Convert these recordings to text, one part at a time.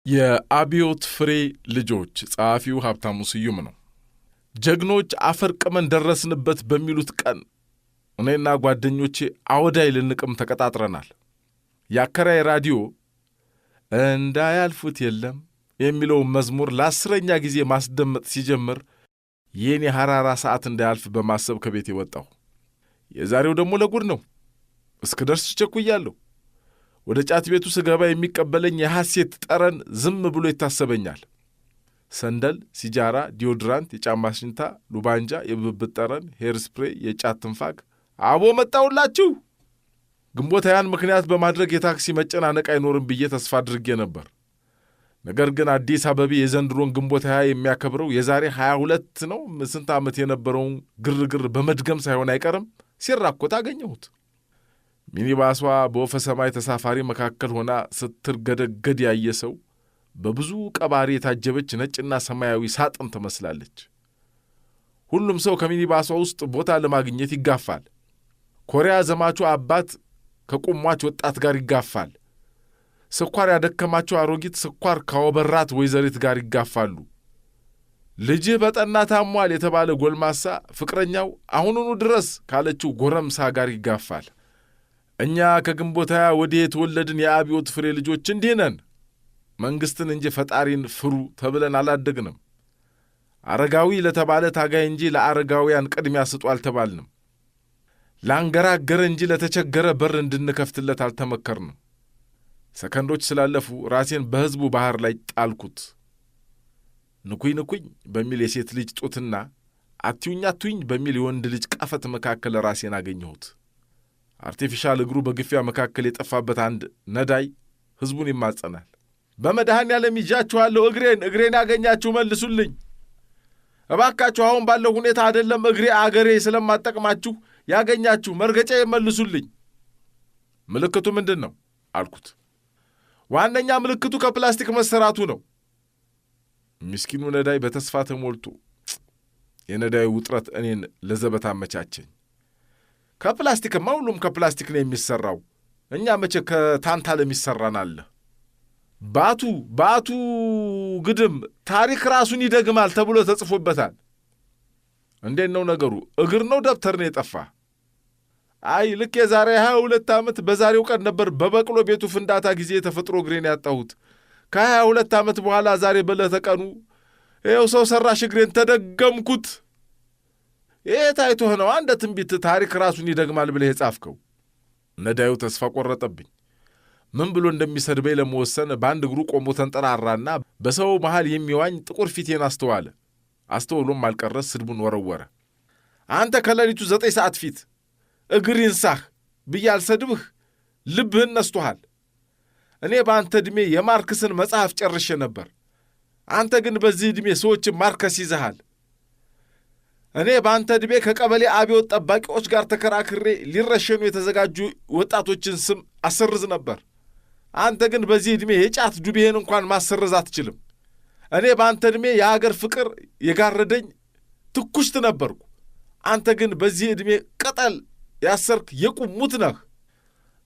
የአብዮት ፍሬ ልጆች ጸሐፊው ሀብታሙ ስዩም ነው። ጀግኖች አፈር ቅመን ደረስንበት በሚሉት ቀን እኔና ጓደኞቼ አወዳይ ልንቅም ተቀጣጥረናል። የአከራይ ራዲዮ እንዳያልፉት የለም የሚለውን መዝሙር ለ10ኛ ጊዜ ማስደመጥ ሲጀምር የኔ ሐራራ ሰዓት እንዳያልፍ በማሰብ ከቤት የወጣሁ። የዛሬው ደግሞ ለጉድ ነው። እስክደርስ ቸኩያለሁ። ወደ ጫት ቤቱ ስገባ የሚቀበለኝ የሐሴት ጠረን ዝም ብሎ ይታሰበኛል። ሰንደል፣ ሲጃራ፣ ዲዮድራንት፣ የጫማ ሽንታ፣ ሉባንጃ፣ የብብት ጠረን፣ ሄር ስፕሬይ፣ የጫት ትንፋግ። አቦ መጣውላችሁ። ግንቦት ሃያን ምክንያት በማድረግ የታክሲ መጨናነቅ አይኖርም ብዬ ተስፋ አድርጌ ነበር። ነገር ግን አዲስ አበባ የዘንድሮን ግንቦት ሃያ የሚያከብረው የዛሬ 22 ነው ስንት ዓመት የነበረውን ግርግር በመድገም ሳይሆን አይቀርም ሲራኮት አገኘሁት። ሚኒባሷ በወፈ ሰማይ ተሳፋሪ መካከል ሆና ስትርገደገድ ያየ ሰው በብዙ ቀባሪ የታጀበች ነጭና ሰማያዊ ሳጥን ትመስላለች። ሁሉም ሰው ከሚኒባሷ ውስጥ ቦታ ለማግኘት ይጋፋል። ኮሪያ ዘማቹ አባት ከቁሟች ወጣት ጋር ይጋፋል። ስኳር ያደከማቸው አሮጊት ስኳር ካወበራት ወይዘሪት ጋር ይጋፋሉ። ልጅህ በጠና ታሟል የተባለ ጎልማሳ ፍቅረኛው አሁኑኑ ድረስ ካለችው ጎረምሳ ጋር ይጋፋል። እኛ ከግንቦት ሃያ ወዲህ የተወለድን የአብዮት ፍሬ ልጆች እንዲህ ነን። መንግሥትን እንጂ ፈጣሪን ፍሩ ተብለን አላደግንም። አረጋዊ ለተባለ ታጋይ እንጂ ለአረጋውያን ቅድሚያ ስጡ አልተባልንም። ላንገራገረ እንጂ ለተቸገረ በር እንድንከፍትለት አልተመከርንም። ሰከንዶች ስላለፉ ራሴን በሕዝቡ ባሕር ላይ ጣልኩት። ንኩኝ ንኩኝ በሚል የሴት ልጅ ጡትና አትዩኝ አትዩኝ በሚል የወንድ ልጅ ቀፈት መካከል ራሴን አገኘሁት። አርቲፊሻል እግሩ በግፊያ መካከል የጠፋበት አንድ ነዳይ ሕዝቡን ይማጸናል። በመድኃኔዓለም ይዣችኋለሁ፣ እግሬን ያገኛችሁ መልሱልኝ። እባካችሁ አሁን ባለው ሁኔታ አይደለም እግሬ አገሬ ስለማጠቅማችሁ ያገኛችሁ መርገጫ ይመልሱልኝ። ምልክቱ ምንድን ነው አልኩት። ዋነኛ ምልክቱ ከፕላስቲክ መሰራቱ ነው። ምስኪኑ ነዳይ በተስፋ ተሞልቶ የነዳዩ ውጥረት እኔን ለዘበት አመቻቸኝ። ከፕላስቲክማ ሁሉም ከፕላስቲክ ነው የሚሰራው። እኛ መቼ ከታንታለም ይሰራናል? ባቱ ግድም ታሪክ ራሱን ይደግማል ተብሎ ተጽፎበታል። እንዴት ነው ነገሩ? እግር ነው ደብተር ነው የጠፋ? አይ ልክ የዛሬ 22 ዓመት በዛሬው ቀን ነበር በበቅሎ ቤቱ ፍንዳታ ጊዜ የተፈጥሮ እግሬን ያጣሁት። ከ22 ዓመት በኋላ ዛሬ በለተ ቀኑ ይኸው ሰው ሠራሽ እግሬን ተደገምኩት። ይህ ታይቶህ ነው አንደ ትንቢት ታሪክ ራሱን ይደግማል ብለህ የጻፍከው? ነዳዩ ተስፋ ቆረጠብኝ። ምን ብሎ እንደሚሰድበኝ ለመወሰን በአንድ እግሩ ቆሞ ተንጠራራና በሰው መሃል የሚዋኝ ጥቁር ፊቴን አስተዋለ። አስተውሎም አልቀረስ ስድቡን ወረወረ። አንተ ከሌሊቱ 9 ሰዓት ፊት እግር ይንሳህ ብዬ አልሰድብህ? ልብህን ነስቶሃል። እኔ በአንተ ዕድሜ የማርክስን መጽሐፍ ጨርሼ ነበር። አንተ ግን በዚህ ዕድሜ ሰዎችን ማርከስ ይዘሃል። እኔ በአንተ ዕድሜ ከቀበሌ አብዮት ጠባቂዎች ጋር ተከራክሬ ሊረሸኑ የተዘጋጁ ወጣቶችን ስም አሰርዝ ነበር። አንተ ግን በዚህ ዕድሜ የጫት ዱቤህን እንኳን ማሰረዝ አትችልም። እኔ በአንተ ዕድሜ የአገር ፍቅር የጋረደኝ ትኩሽት ነበርኩ። አንተ ግን በዚህ ዕድሜ ቅጠል ያሰርክ የቁሙት ነህ።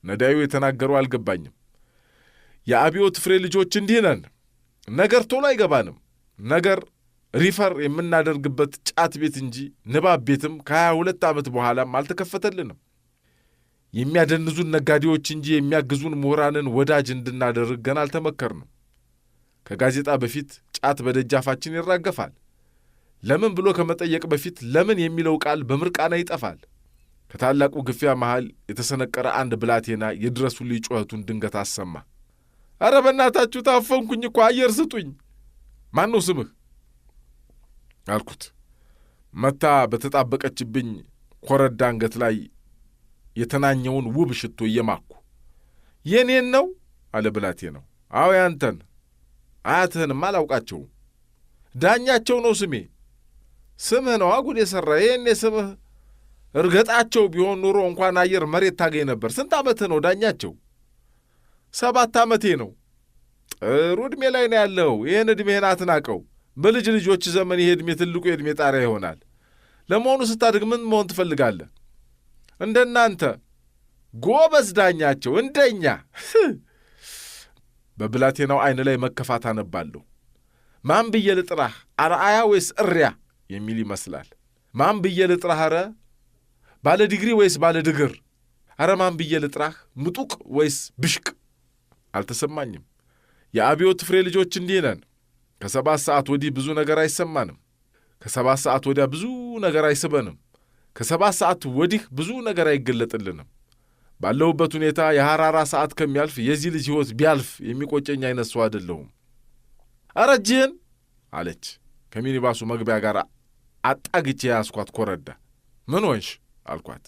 ነዳዩ የተናገረው አልገባኝም። የአብዮት ፍሬ ልጆች እንዲህ ነን። ነገር ቶሎ አይገባንም። ነገር ሪፈር የምናደርግበት ጫት ቤት እንጂ ንባብ ቤትም ከ22 ዓመት በኋላም አልተከፈተልንም። የሚያደንዙን ነጋዴዎች እንጂ የሚያግዙን ምሁራንን ወዳጅ እንድናደርግ ገና አልተመከርንም። ከጋዜጣ በፊት ጫት በደጃፋችን ይራገፋል። ለምን ብሎ ከመጠየቅ በፊት ለምን የሚለው ቃል በምርቃና ይጠፋል። ከታላቁ ግፊያ መሃል የተሰነቀረ አንድ ብላቴና የድረሱልኝ ጩኸቱን ድንገት አሰማ። ኧረ በእናታችሁ ታፈንኩኝ እኮ አየር ስጡኝ። ማን ነው ስምህ አልኩት። መታ በተጣበቀችብኝ ኮረዳ አንገት ላይ የተናኘውን ውብ ሽቶ እየማኩ የኔን ነው አለ ብላቴናው። አዎ ያንተን። አያትህንም አላውቃቸውም። ዳኛቸው ነው ስሜ። ስምህ ነው አጉል የሠራ። ይሄኔ ስምህ እርገጣቸው ቢሆን ኑሮ እንኳን አየር መሬት ታገኝ ነበር። ስንት ዓመትህ ነው ዳኛቸው? 7 ዓመቴ ነው። ጥሩ ዕድሜ ላይ ነው ያለው። ይህን ዕድሜህን አትናቀው። በልጅ ልጆች ዘመን ይሄ ዕድሜ ትልቁ የዕድሜ ጣሪያ ይሆናል። ለመሆኑ ስታድግ ምን መሆን ትፈልጋለህ? እንደናንተ ጎበዝ ዳኛቸው እንደኛ በብላቴናው ዓይን ላይ መከፋት አነባለሁ። ማን ብዬ ልጥራህ? አርአያ ወይስ እሪያ የሚል ይመስላል። ማን ብዬ ልጥራህ? ኧረ ባለ ዲግሪ ወይስ ባለ ድግር? ኧረ ማን ብዬ ልጥራህ? ምጡቅ ወይስ ብሽቅ? አልተሰማኝም። የአብዮት ፍሬ ልጆች እንዲህ ነን። ከ7 ሰዓት ወዲህ ብዙ ነገር አይሰማንም። ከ7 ሰዓት ወዲያ ብዙ ነገር አይስበንም። ከ7 ሰዓት ወዲህ ብዙ ነገር አይገለጥልንም። ባለሁበት ሁኔታ የሐራራ ሰዓት ከሚያልፍ የዚህ ልጅ ሕይወት ቢያልፍ የሚቆጨኝ አይነት ሰው አይደለሁም። ኧረ እጅህን አለች ከሚኒባሱ መግቢያ ጋር አጣግቼ ያስኳት ኮረዳ። ምን ሆንሽ አልኳት።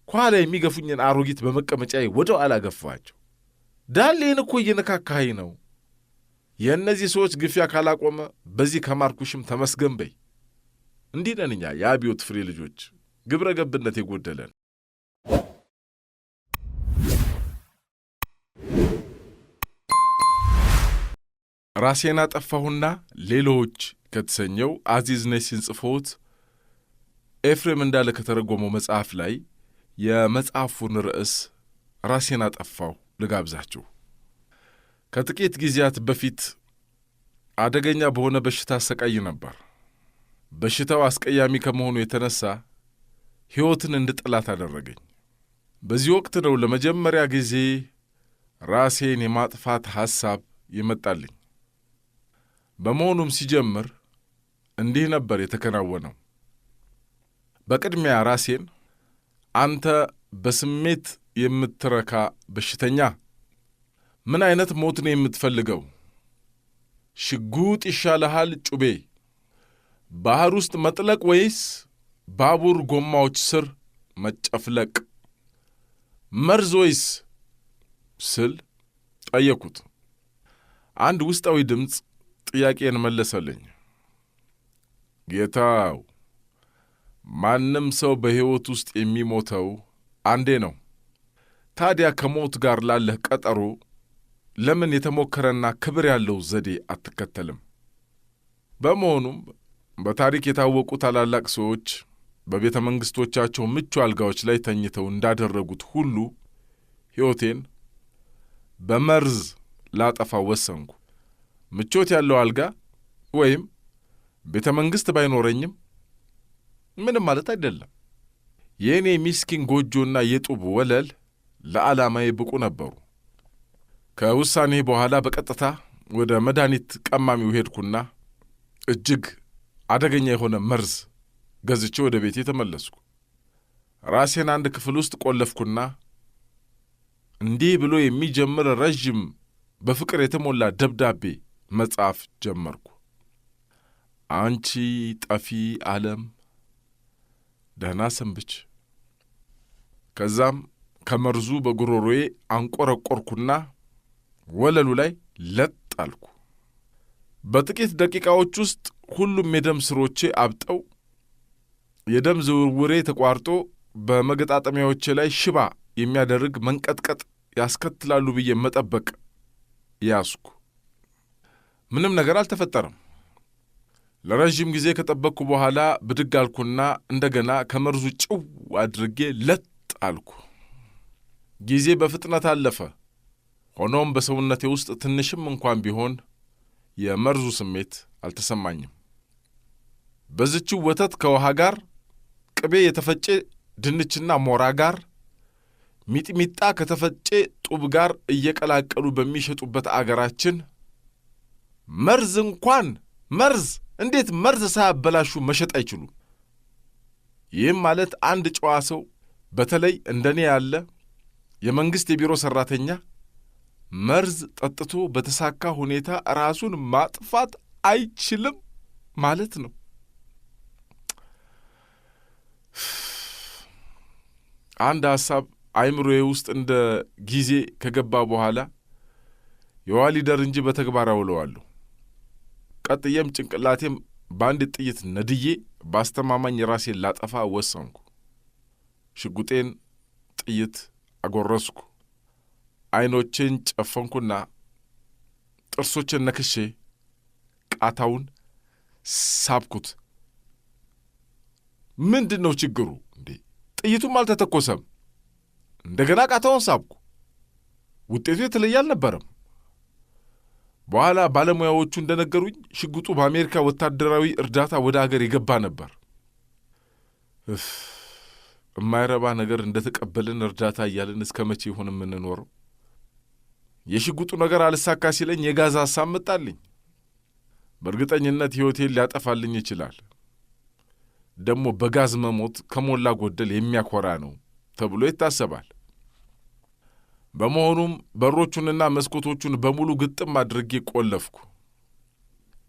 ከኋላ የሚገፉኝን አሮጊት በመቀመጫዬ ወደው አላገፋቸው። ዳሌን እኮ እየነካካኸኝ ነው። የእነዚህ ሰዎች ግፊያ ካላቆመ በዚህ ከማርኩሽም ተመስገን በይ። እንዲህ ነን እኛ የአብዮት ፍሬ ልጆች፣ ግብረ ገብነት የጎደለን። ራሴን አጠፋሁና ሌሎች ከተሰኘው አዚዝ ነሲን ጽፎት ኤፍሬም እንዳለ ከተረጎመው መጽሐፍ ላይ የመጽሐፉን ርዕስ ራሴን አጠፋሁ ልጋብዛችሁ። ከጥቂት ጊዜያት በፊት አደገኛ በሆነ በሽታ አሰቃይ ነበር። በሽታው አስቀያሚ ከመሆኑ የተነሳ ሕይወትን እንድጠላት አደረገኝ። በዚህ ወቅት ነው ለመጀመሪያ ጊዜ ራሴን የማጥፋት ሐሳብ ይመጣልኝ። በመሆኑም ሲጀምር እንዲህ ነበር የተከናወነው። በቅድሚያ ራሴን አንተ በስሜት የምትረካ በሽተኛ፣ ምን አይነት ሞት ነው የምትፈልገው? ሽጉጥ ይሻልሃል? ጩቤ? ባህር ውስጥ መጥለቅ ወይስ ባቡር ጎማዎች ስር መጨፍለቅ? መርዝ ወይስ ስል ጠየቅኩት። አንድ ውስጣዊ ድምፅ ጥያቄን መለሰልኝ። ጌታው፣ ማንም ሰው በሕይወት ውስጥ የሚሞተው አንዴ ነው። ታዲያ ከሞት ጋር ላለህ ቀጠሮ ለምን የተሞከረና ክብር ያለው ዘዴ አትከተልም? በመሆኑም በታሪክ የታወቁ ታላላቅ ሰዎች በቤተ መንግሥቶቻቸው ምቹ አልጋዎች ላይ ተኝተው እንዳደረጉት ሁሉ ሕይወቴን በመርዝ ላጠፋ ወሰንኩ። ምቾት ያለው አልጋ ወይም ቤተ መንግሥት ባይኖረኝም ምንም ማለት አይደለም። የእኔ ሚስኪን ጎጆና የጡብ ወለል ለዓላማዬ ብቁ ነበሩ። ከውሳኔ በኋላ በቀጥታ ወደ መድኃኒት ቀማሚው ሄድኩና እጅግ አደገኛ የሆነ መርዝ ገዝቼ ወደ ቤቴ ተመለስኩ። ራሴን አንድ ክፍል ውስጥ ቆለፍኩና እንዲህ ብሎ የሚጀምር ረዥም በፍቅር የተሞላ ደብዳቤ መጻፍ ጀመርኩ። አንቺ ጠፊ ዓለም ደህና ሰንብች። ከዛም ከመርዙ በጉሮሮዬ አንቆረቆርኩና ወለሉ ላይ ለጥ አልኩ። በጥቂት ደቂቃዎች ውስጥ ሁሉም የደም ስሮቼ አብጠው የደም ዝውውሬ ተቋርጦ በመገጣጠሚያዎቼ ላይ ሽባ የሚያደርግ መንቀጥቀጥ ያስከትላሉ ብዬ መጠበቅ ያዝኩ። ምንም ነገር አልተፈጠረም። ለረዥም ጊዜ ከጠበቅኩ በኋላ ብድግ አልኩና እንደገና ከመርዙ ጭው አድርጌ ለጥ አልኩ። ጊዜ በፍጥነት አለፈ። ሆኖም በሰውነቴ ውስጥ ትንሽም እንኳን ቢሆን የመርዙ ስሜት አልተሰማኝም። በዝችው ወተት ከውሃ ጋር፣ ቅቤ የተፈጨ ድንችና ሞራ ጋር፣ ሚጥሚጣ ከተፈጨ ጡብ ጋር እየቀላቀሉ በሚሸጡበት አገራችን መርዝ እንዴት መርዝ ሳያበላሹ መሸጥ አይችሉም? ይህም ማለት አንድ ጨዋ ሰው በተለይ እንደኔ ያለ የመንግሥት የቢሮ ሠራተኛ መርዝ ጠጥቶ በተሳካ ሁኔታ ራሱን ማጥፋት አይችልም ማለት ነው። አንድ ሐሳብ አይምሮዬ ውስጥ እንደ ጊዜ ከገባ በኋላ የዋሊደር እንጂ በተግባር አውለዋለሁ። ቀጥዬም ጭንቅላቴም በአንድ ጥይት ነድዬ ባስተማማኝ ራሴን ላጠፋ ወሰንኩ። ሽጉጤን ጥይት አጎረስኩ። ዐይኖቼን ጨፈንኩና ጥርሶቼን ነክሼ ቃታውን ሳብኩት። ምንድን ነው ችግሩ እንዴ? ጥይቱም አልተተኮሰም። እንደገና ቃታውን ሳብኩ። ውጤቱ የተለየ አልነበረም። በኋላ ባለሙያዎቹ እንደነገሩኝ ሽጉጡ በአሜሪካ ወታደራዊ እርዳታ ወደ አገር የገባ ነበር። የማይረባ ነገር እንደተቀበልን እርዳታ እያልን እስከ መቼ ይሆን የምንኖረው? የሽጉጡ ነገር አልሳካ ሲለኝ የጋዝ ሐሳብ መጣልኝ። በእርግጠኝነት ሕይወቴን ሊያጠፋልኝ ይችላል። ደግሞ በጋዝ መሞት ከሞላ ጎደል የሚያኮራ ነው ተብሎ ይታሰባል። በመሆኑም በሮቹንና መስኮቶቹን በሙሉ ግጥም አድርጌ ቆለፍኩ።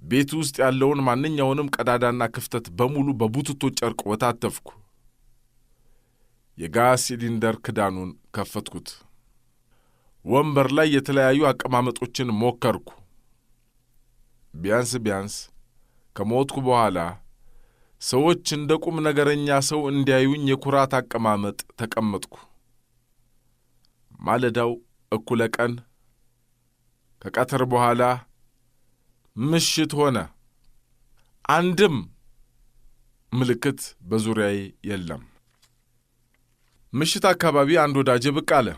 ቤት ውስጥ ያለውን ማንኛውንም ቀዳዳና ክፍተት በሙሉ በቡትቶ ጨርቅ ወታተፍኩ። የጋዝ ሲሊንደር ክዳኑን ከፈትኩት። ወንበር ላይ የተለያዩ አቀማመጦችን ሞከርኩ። ቢያንስ ከሞትኩ በኋላ ሰዎች እንደ ቁም ነገረኛ ሰው እንዲያዩኝ የኩራት አቀማመጥ ተቀመጥኩ። ማለዳው እኩለ ቀን፣ ከቀትር በኋላ ምሽት ሆነ። አንድም ምልክት በዙሪያዬ የለም። ምሽት አካባቢ አንድ ወዳጄ ብቅ አለ።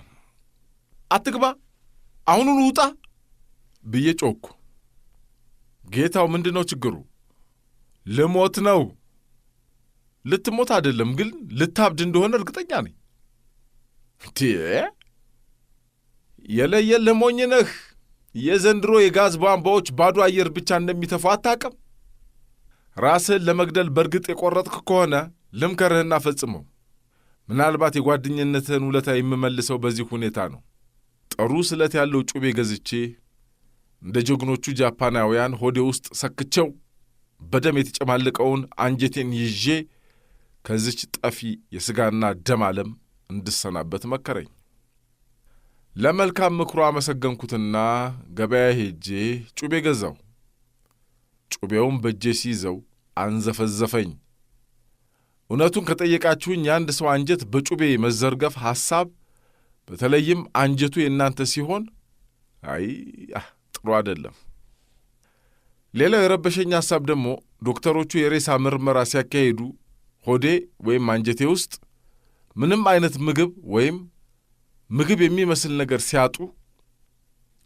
አትግባ፣ አሁኑን ውጣ ብዬ ጮኩ። ጌታው ምንድነው ችግሩ? ልሞት ነው። ልትሞት አይደለም ግን ልታብድ እንደሆነ እርግጠኛ ነኝ። የለየልህ ሞኝ ነህ። የዘንድሮ የጋዝ ቧንቧዎች ባዶ አየር ብቻ እንደሚተፉ አታውቅም? ራስህን ለመግደል በርግጥ የቆረጥክ ከሆነ ልምከርህና ፈጽመው። ምናልባት የጓደኝነትህን ውለታ የምመልሰው በዚህ ሁኔታ ነው። ጥሩ ስለት ያለው ጩቤ ገዝቼ እንደ ጀግኖቹ ጃፓናውያን ሆዴ ውስጥ ሰክቼው በደም የተጨማለቀውን አንጀቴን ይዤ ከዚች ጠፊ የሥጋና ደም ዓለም እንድሰናበት መከረኝ። ለመልካም ምክሩ አመሰገንኩትና ገበያ ሄጄ ጩቤ ገዛው። ጩቤውን በእጄ ሲይዘው አንዘፈዘፈኝ። እውነቱን ከጠየቃችሁኝ የአንድ ሰው አንጀት በጩቤ መዘርገፍ ሐሳብ፣ በተለይም አንጀቱ የእናንተ ሲሆን ጥሩ አይደለም። ሌላው የረበሸኝ ሐሳብ ደግሞ ዶክተሮቹ የሬሳ ምርመራ ሲያካሂዱ ሆዴ ወይም አንጀቴ ውስጥ ምንም አይነት ምግብ ወይም ምግብ የሚመስል ነገር ሲያጡ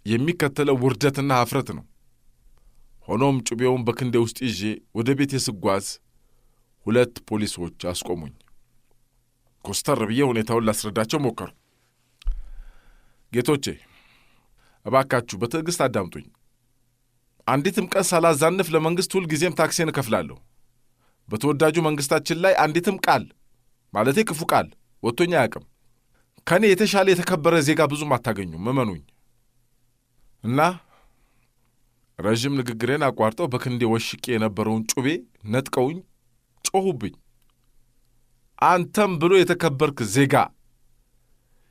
የሚከተለው ውርደትና ኀፍረት ነው። ሆኖም ጩቤውን በክንዴ ውስጥ ይዤ ወደ ቤቴ ስጓዝ 2 ፖሊሶች አስቆሙኝ። ኮስተር ብዬ ሁኔታውን ላስረዳቸው ሞከሩ። ጌቶቼ እባካችሁ በትዕግሥት አዳምጡኝ። አንዲትም ቀን ሳላዛንፍ ለመንግሥት ሁልጊዜም ታክሴን እከፍላለሁ። በተወዳጁ መንግሥታችን ላይ አንዲትም ቃል ማለቴ ክፉ ቃል ወጥቶኝ አያውቅም። ከእኔ የተሻለ የተከበረ ዜጋ ብዙም አታገኙም፣ እመኑኝ። እና ረዥም ንግግሬን አቋርጠው በክንዴ ወሽቄ የነበረውን ጩቤ ነጥቀውኝ ጮኹብኝ። አንተም ብሎ የተከበርክ ዜጋ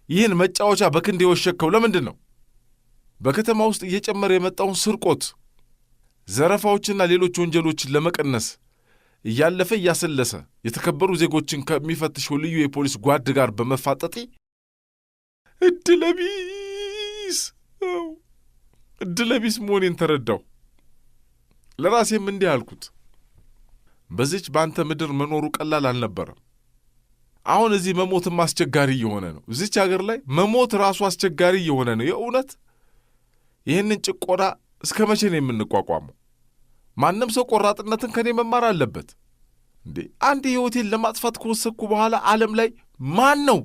ይህን መጫወቻ በክንዴ የወሸከው ለምንድን ነው? በከተማ ውስጥ እየጨመረ የመጣውን ስርቆት፣ ዘረፋዎችና ሌሎች ወንጀሎችን ለመቀነስ እያለፈ እያሰለሰ የተከበሩ ዜጎችን ከሚፈትሸው ልዩ የፖሊስ ጓድ ጋር በመፋጠጤ እድለቢስ መሆኔን ተረዳው። ለራሴም እንዲህ አልኩት፣ በዚች በአንተ ምድር መኖሩ ቀላል አልነበረም። አሁን እዚህ መሞትም አስቸጋሪ እየሆነ ነው። እዚች አገር ላይ መሞት ራሱ አስቸጋሪ እየሆነ ነው። የእውነት ይህንን ጭቆና እስከ መቼ ነው የምንቋቋመው? ማንም ሰው ቆራጥነትን ከኔ መማር አለበት። አንድ ሕይወቴን ለማጥፋት ከወሰንኩ በኋላ ዓለም ላይ ማን ነው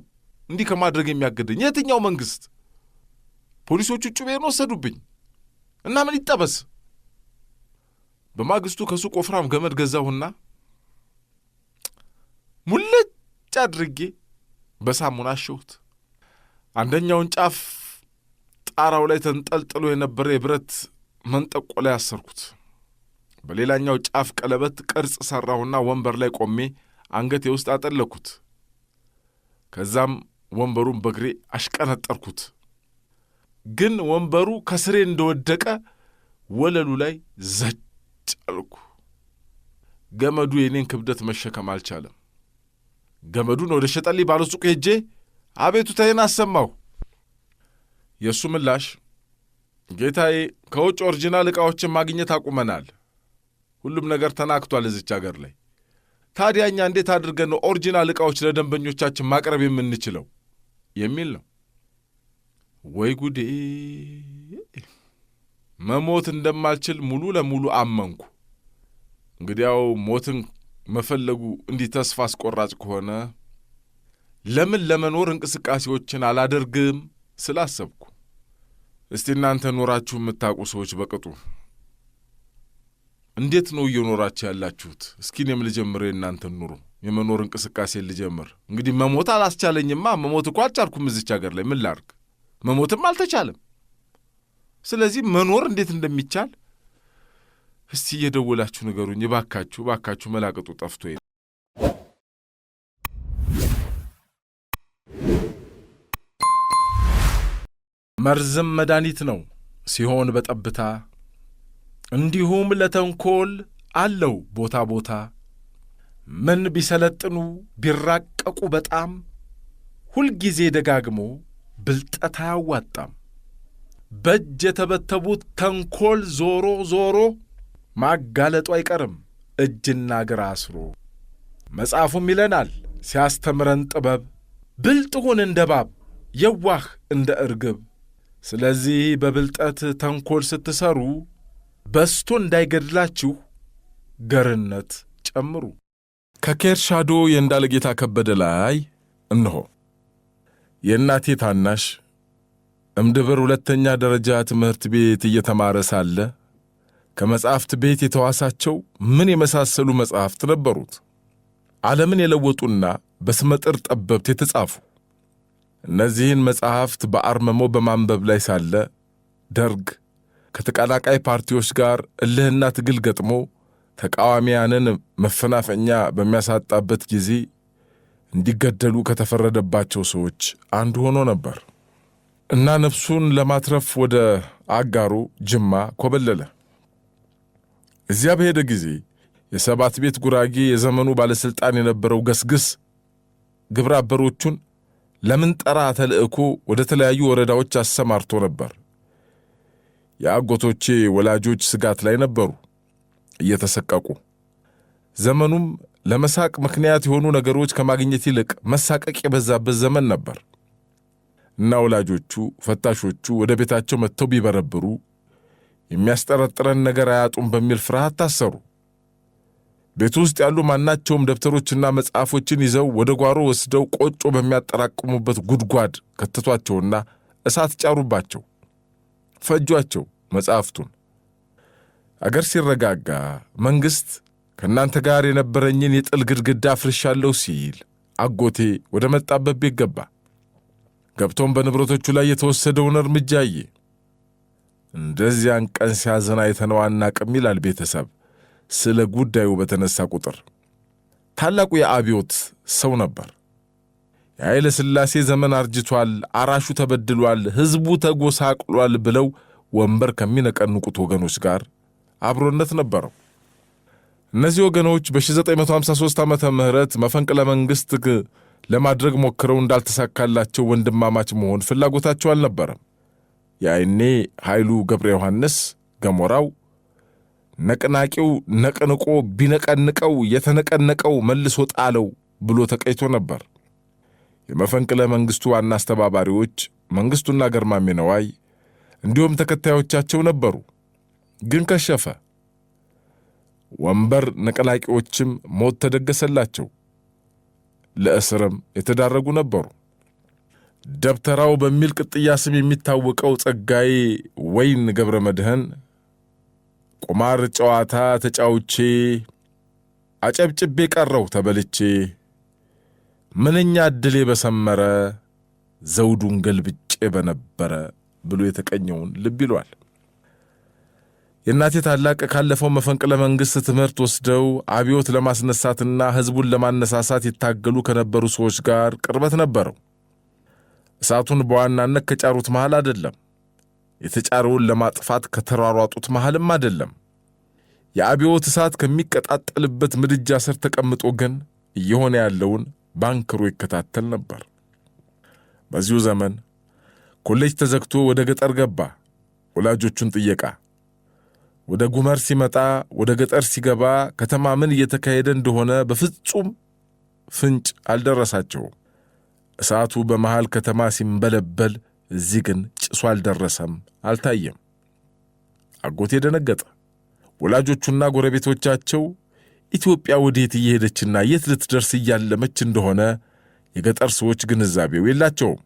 እንዲህ ከማድረግ የሚያገደኝ? የትኛው መንግሥት? ፖሊሶቹ ጩቤን ወሰዱብኝ እና ምን ይጠበስ? በማግስቱ ከሱቅ ወፍራም ገመድ ገዛሁና ሙልጭ አድርጌ በሳሙና አሸሁት። አንደኛውን ጫፍ ጣራው ላይ ተንጠልጥሎ የነበረ የብረት መንጠቆ ላይ አሰርኩት። በሌላኛው ጫፍ ቀለበት ቅርጽ ሠራሁና ወንበር ላይ ቆሜ አንገቴ ውስጥ አጠለኩት። ከዛም ወንበሩን በእግሬ አሽቀነጠርኩት። ግን ወንበሩ ከስሬ እንደወደቀ ወለሉ ላይ ዘጭ አልኩ። ገመዱ የኔን ክብደት መሸከም አልቻለም። ገመዱን ወደ ሸጠልኝ ባለሱቅ ሄጄ አቤቱታዬን አሰማሁ። የእሱ ምላሽ ጌታዬ፣ ከውጭ ኦሪጂናል ዕቃዎችን ማግኘት አቁመናል። ሁሉም ነገር ተናክቷል እዚች አገር ላይ። ታዲያ እኛ እንዴት አድርገን ነው ኦሪጂናል ዕቃዎች ለደንበኞቻችን ማቅረብ የምንችለው የሚል ነው። ወይ ጉዴ! መሞት እንደማልችል ሙሉ ለሙሉ አመንኩ። እንግዲያው ሞትን መፈለጉ እንዲህ ተስፋ አስቆራጭ ከሆነ ለምን ለመኖር እንቅስቃሴዎችን አላደርግም ስላሰብኩ። እስቲ እናንተ ኖራችሁ የምታውቁ ሰዎች በቅጡ እንዴት ነው እየኖራችሁ ያላችሁት? እስኪ እኔም ልጀምር የእናንተን ኑሮ የመኖር እንቅስቃሴ ልጀምር። እንግዲህ መሞት አላስቻለኝማ። መሞት እኮ አልቻልኩም እዚች ሀገር ላይ ምን ላድርግ? መሞትም አልተቻለም። ስለዚህ መኖር እንዴት እንደሚቻል እስቲ እየደወላችሁ ንገሩኝ እባካችሁ መላቀጡ ጠፍቶኝ። መርዝም መድኃኒት ነው ሲሆን በጠብታ እንዲሁም ለተንኮል አለው ቦታ ቦታ። ምን ቢሰለጥኑ ቢራቀቁ በጣም ሁልጊዜ ደጋግሞ ብልጠት አያዋጣም። በእጅ የተበተቡት ተንኮል ዞሮ ዞሮ ማጋለጡ አይቀርም እጅና እግር አስሮ። መጽሐፉም ይለናል ሲያስተምረን ጥበብ ብልጥ ሁን እንደ እባብ የዋህ እንደ እርግብ። ስለዚህ በብልጠት ተንኮል ስትሰሩ በስቶ እንዳይገድላችሁ ገርነት ጨምሩ። ከኬርሻዶ የእንዳለጌታ ከበደ ላይ እነሆ የእናቴ ታናሽ እምድብር ሁለተኛ ደረጃ ትምህርት ቤት እየተማረ ሳለ ከመጽሐፍት ቤት የተዋሳቸው ምን የመሳሰሉ መጽሐፍት ነበሩት። ዓለምን የለወጡና በስመጥር ጠበብት የተጻፉ። እነዚህን መጽሐፍት በአርመሞ በማንበብ ላይ ሳለ ደርግ ከተቃላቃይ ፓርቲዎች ጋር እልህና ትግል ገጥሞ ተቃዋሚያንን መፈናፈኛ በሚያሳጣበት ጊዜ እንዲገደሉ ከተፈረደባቸው ሰዎች አንዱ ሆኖ ነበር እና ነፍሱን ለማትረፍ ወደ አጋሩ ጅማ ኮበለለ። እዚያ በሄደ ጊዜ የሰባት ቤት ጉራጌ የዘመኑ ባለሥልጣን የነበረው ገስግስ ግብረ አበሮቹን ለምን ጠራ ተልእኮ ወደ ተለያዩ ወረዳዎች አሰማርቶ ነበር። የአጎቶቼ ወላጆች ስጋት ላይ ነበሩ እየተሰቀቁ። ዘመኑም ለመሳቅ ምክንያት የሆኑ ነገሮች ከማግኘት ይልቅ መሳቀቅ የበዛበት ዘመን ነበር እና ወላጆቹ ፈታሾቹ ወደ ቤታቸው መጥተው ቢበረብሩ የሚያስጠረጥረን ነገር አያጡም በሚል ፍርሃት ታሰሩ። ቤቱ ውስጥ ያሉ ማናቸውም ደብተሮችና መጽሐፎችን ይዘው ወደ ጓሮ ወስደው ቆጮ በሚያጠራቅሙበት ጉድጓድ ከተቷቸውና እሳት ጫሩባቸው፣ ፈጇቸው መጽሐፍቱን። አገር ሲረጋጋ መንግሥት ከእናንተ ጋር የነበረኝን የጥል ግድግዳ አፍርሻለሁ ሲል አጎቴ ወደ መጣበት ቤት ገባ። ገብቶም በንብረቶቹ ላይ የተወሰደውን እርምጃ አየ። እንደዚያን ቀን ሲያዘን አይተነው አናቅም ይላል ቤተሰብ ስለ ጉዳዩ በተነሳ ቁጥር። ታላቁ የአብዮት ሰው ነበር። የኃይለ ሥላሴ ዘመን አርጅቷል፣ አራሹ ተበድሏል፣ ሕዝቡ ተጎሳቅሏል ብለው ወንበር ከሚነቀንቁት ወገኖች ጋር አብሮነት ነበረው። እነዚህ ወገኖች በ1953 ዓመተ ምህረት መፈንቅለ መንግሥት ለማድረግ ሞክረው እንዳልተሳካላቸው ወንድማማች መሆን ፍላጎታቸው አልነበረም። ያይኔ ኃይሉ ገብረ ዮሐንስ ገሞራው ነቅናቂው ነቅንቆ ቢነቀንቀው የተነቀነቀው መልሶ ጣለው ብሎ ተቀይቶ ነበር። የመፈንቅለ መንግሥቱ ዋና አስተባባሪዎች መንግሥቱና ገርማሜ ነዋይ እንዲሁም ተከታዮቻቸው ነበሩ። ግን ከሸፈ። ወንበር ነቀላቂዎችም ሞት ተደገሰላቸው፣ ለእስርም የተዳረጉ ነበሩ። ደብተራው በሚል ቅጥያ ስም የሚታወቀው ጸጋዬ ወይን ገብረ መድህን ቁማር ጨዋታ ተጫውቼ አጨብጭቤ ቀረው ተበልቼ ምንኛ ዕድሌ በሰመረ ዘውዱን ገልብጬ በነበረ ብሎ የተቀኘውን ልብ ይሏል። የእናቴ ታላቅ ካለፈው መፈንቅለ መንግሥት ትምህርት ወስደው አብዮት ለማስነሳትና ሕዝቡን ለማነሳሳት ይታገሉ ከነበሩ ሰዎች ጋር ቅርበት ነበረው። እሳቱን በዋናነት ከጫሩት መሃል አይደለም፣ የተጫረውን ለማጥፋት ከተሯሯጡት መሃልም አይደለም። የአብዮት እሳት ከሚቀጣጠልበት ምድጃ ስር ተቀምጦ ግን እየሆነ ያለውን ባንክሮ ይከታተል ነበር። በዚሁ ዘመን ኮሌጅ ተዘግቶ ወደ ገጠር ገባ ወላጆቹን ጥየቃ። ወደ ጉመር ሲመጣ ወደ ገጠር ሲገባ ከተማ ምን እየተካሄደ እንደሆነ በፍጹም ፍንጭ አልደረሳቸውም። እሳቱ በመሃል ከተማ ሲንበለበል እዚህ ግን ጭሱ አልደረሰም፣ አልታየም። አጎቴ ደነገጠ። ወላጆቹና ጎረቤቶቻቸው ኢትዮጵያ ወዴት እየሄደችና የት ልትደርስ እያለመች እንደሆነ የገጠር ሰዎች ግንዛቤው የላቸውም።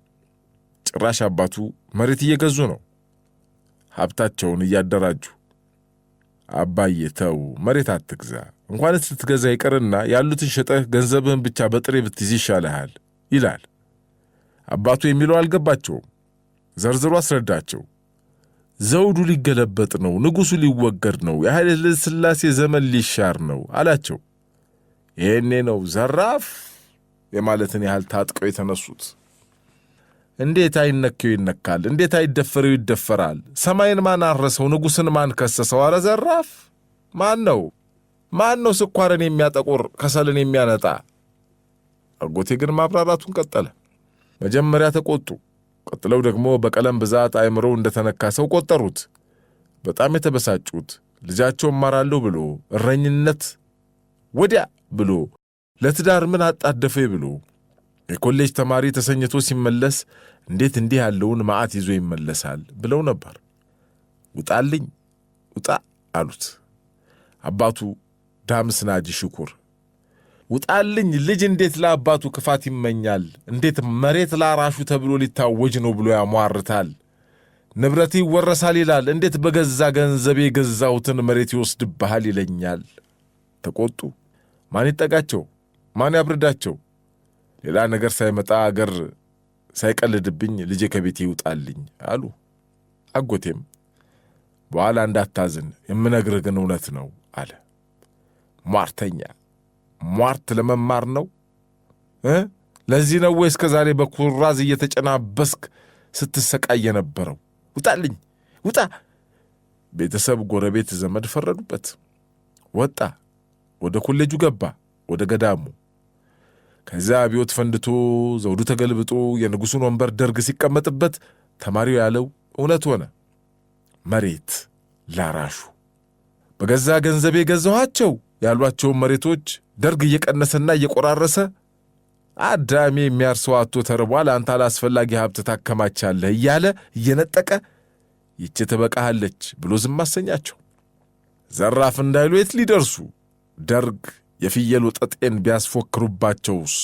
ጭራሽ አባቱ መሬት እየገዙ ነው፣ ሀብታቸውን እያደራጁ። አባዬ ተው፣ መሬት አትግዛ፣ እንኳንስ ልትገዛ ይቀርና ያሉትን ሸጠህ ገንዘብህን ብቻ በጥሬ ብትይዝ ይሻልሃል ይላል። አባቱ የሚለው አልገባቸውም። ዘርዝሮ አስረዳቸው። ዘውዱ ሊገለበጥ ነው፣ ንጉሡ ሊወገድ ነው፣ የኃይለ ሥላሴ ዘመን ሊሻር ነው አላቸው። ይሄኔ ነው ዘራፍ የማለትን ያህል ታጥቀው የተነሱት። እንዴት አይነከው ይነካል? እንዴት አይደፈረው ይደፈራል? ሰማይን ማን አረሰው? ንጉሥን ማን ከሰሰው? አረ ዘራፍ! ማን ነው ስኳርን የሚያጠቁር ከሰልን የሚያነጣ? አጎቴ ግን ማብራራቱን ቀጠለ። መጀመሪያ ተቆጡ። ቀጥለው ደግሞ በቀለም ብዛት አእምሮው እንደተነካ ሰው ቆጠሩት። በጣም የተበሳጩት ልጃቸው እማራለሁ ብሎ እረኝነት ወዲያ ብሎ ለትዳር ምን አጣደፈ ብሎ የኮሌጅ ተማሪ ተሰኝቶ ሲመለስ እንዴት እንዲህ ያለውን መዓት ይዞ ይመለሳል ብለው ነበር። ውጣልኝ ውጣ አሉት አባቱ ዳምስ ናጂ ሽኩር። ውጣልኝ ልጅ እንዴት ለአባቱ ክፋት ይመኛል? እንዴት መሬት ላራሹ ተብሎ ሊታወጅ ነው ብሎ ያሟርታል? ንብረት ይወረሳል ይላል። እንዴት በገዛ ገንዘቤ የገዛሁትን መሬት ይወስድብሃል ይለኛል? ተቆጡ። ማን ይጠጋቸው? ማን ያብርዳቸው? ሌላ ነገር ሳይመጣ አገር ሳይቀልድብኝ ልጄ ከቤቴ ይውጣልኝ አሉ። አጎቴም በኋላ እንዳታዝን የምነግርህ ግን እውነት ነው አለ። ሟርተኛ ሟርት ለመማር ነው? ለዚህ ነው ወይ እስከ ዛሬ በኩራዝ እየተጨናበስክ ስትሰቃይ የነበረው? ውጣልኝ ውጣ! ቤተሰብ፣ ጎረቤት፣ ዘመድ ፈረዱበት። ወጣ። ወደ ኮሌጁ ገባ፣ ወደ ገዳሙ። ከዚያ አብዮት ፈንድቶ ዘውዱ ተገልብጦ የንጉሡን ወንበር ደርግ ሲቀመጥበት ተማሪው ያለው እውነት ሆነ። መሬት ላራሹ በገዛ ገንዘቤ ገዛኋቸው ያሏቸውን መሬቶች ደርግ እየቀነሰና እየቆራረሰ አዳሜ የሚያርሰው አቶ ተርቧል፣ አንተ አላስፈላጊ ሀብት ታከማቻለህ እያለ እየነጠቀ ይቺ ትበቃሃለች ብሎ ዝም አሰኛቸው። ዘራፍ እንዳይሉ የት ሊደርሱ? ደርግ የፍየል ወጠጤን ቢያስፎክሩባቸውስ?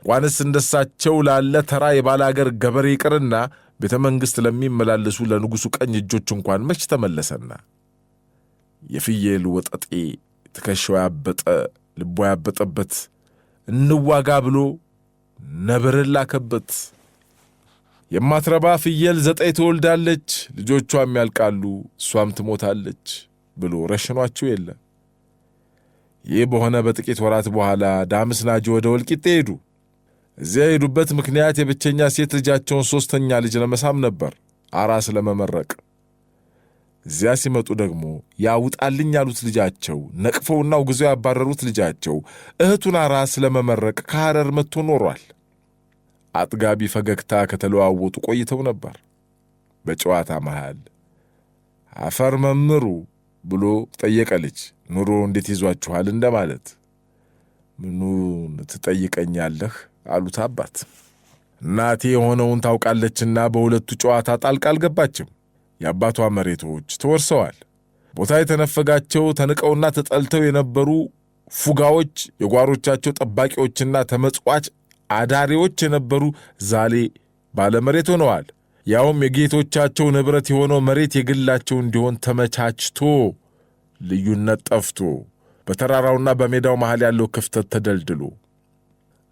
እንኳንስ እንደሳቸው ላለ ተራ የባላገር ገበሬ ይቅርና ቤተ መንግሥት ለሚመላለሱ ለንጉሡ ቀኝ እጆች እንኳን መች ተመለሰና የፍየል ወጠጤ ትከሻው ያበጠ ልቦ ያበጠበት እንዋጋ ብሎ ነብርን ላከበት። የማትረባ ፍየል 9 ትወልዳለች፣ ልጆቿም ያልቃሉ፣ እሷም ትሞታለች ብሎ ረሽኗቸው የለ። ይህ በሆነ በጥቂት ወራት በኋላ ዳምስ ናጂ ወደ ወልቂጤ ሄዱ። እዚያ የሄዱበት ምክንያት የብቸኛ ሴት ልጃቸውን 3ኛ ልጅ ለመሳም ነበር፣ አራስ ለመመረቅ። እዚያ ሲመጡ ደግሞ ያውጣልኝ ያሉት ልጃቸው ነቅፈውና ውግዘው ያባረሩት ልጃቸው እህቱን አራስ ለመመረቅ ከሐረር መጥቶ ኖሯል። አጥጋቢ ፈገግታ ከተለዋወጡ ቆይተው ነበር። በጨዋታ መሃል አፈር መምሩ ብሎ ጠየቀ ልጅ። ኑሮ እንዴት ይዟችኋል እንደማለት። ምኑን ትጠይቀኛለህ አሉት አባት። እናቴ የሆነውን ታውቃለችና በሁለቱ ጨዋታ ጣልቃ አልገባችም። የአባቷ መሬቶች ተወርሰዋል። ቦታ የተነፈጋቸው ተንቀውና ተጠልተው የነበሩ ፉጋዎች የጓሮቻቸው ጠባቂዎችና ተመጽዋች አዳሪዎች የነበሩ ዛሌ ባለመሬት ሆነዋል። ያውም የጌቶቻቸው ንብረት የሆነው መሬት የግላቸው እንዲሆን ተመቻችቶ ልዩነት ጠፍቶ በተራራውና በሜዳው መሃል ያለው ክፍተት ተደልድሎ።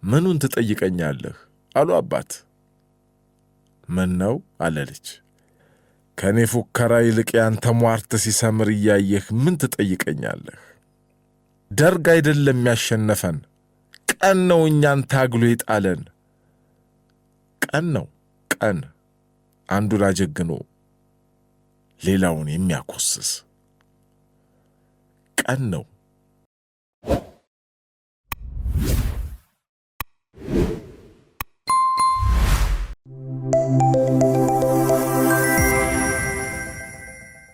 ምኑን ትጠይቀኛለህ አሉ አባት። ምን ነው አለ ልጅ። ከእኔ ፉከራ ይልቅ ያንተ ሟርት ሲሰምር እያየህ ምን ትጠይቀኛለህ? ደርግ አይደለም ያሸነፈን፣ ቀን ነው እኛን ታግሎ የጣለን። ቀን ነው ቀን፣ አንዱን አጀግኖ ሌላውን የሚያኮስስ ቀን ነው።